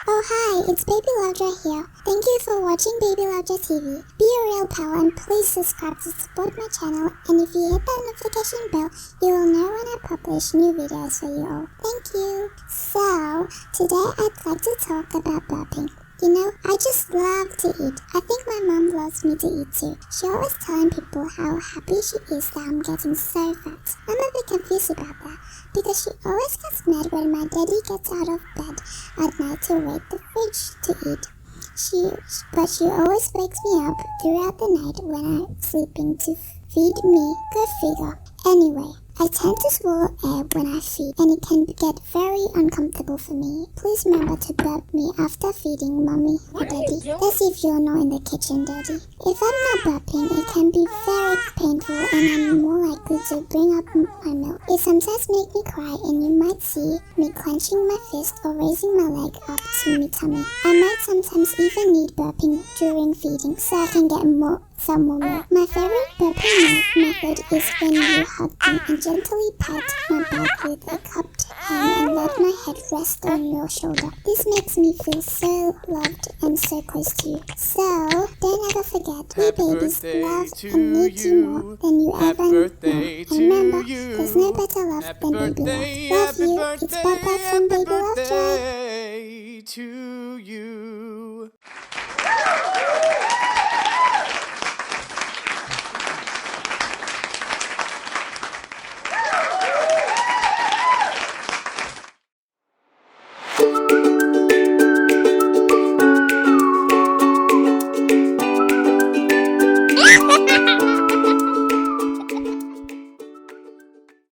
Oh hi, it's Baby-Lovejoy here. Thank you for watching Baby-Lovejoy-TV. Be a real pal and please subscribe to support my channel, and if you hit that notification bell, you will know when I publish new videos for you all. Thank you. So, today I'd like to talk about burping. You know, I just love to eat. I think my mom loves me to eat too. She always telling people how happy she is that I'm getting so fat. I'm a bit confused about that because she always gets mad when my daddy gets out of bed at night to raid the fridge to eat. But she always wakes me up throughout the night when I'm sleeping to feed me. Go figure. Anyway, I tend to swallow air when I feed, and it can get very uncomfortable for me. Please remember to burp me after feeding mommy or daddy. That's if you're not in the kitchen, daddy. If I'm not burping, it can be very painful and I'm more likely to bring up my milk. It sometimes makes me cry and you might see me clenching my fist or raising my leg up to my tummy. I might sometimes even need burping during feeding so I can get some more milk. My favorite burping method is when you hug me and gently pat my back with a cupped hand and let my head rest on your shoulder. This makes me feel so loved and so close to you. So, don't ever forget, we babies love and need you more than you ever know. And remember, there's no better love than baby love. Love you. It's Burp from Baby-Lovejoy. To you.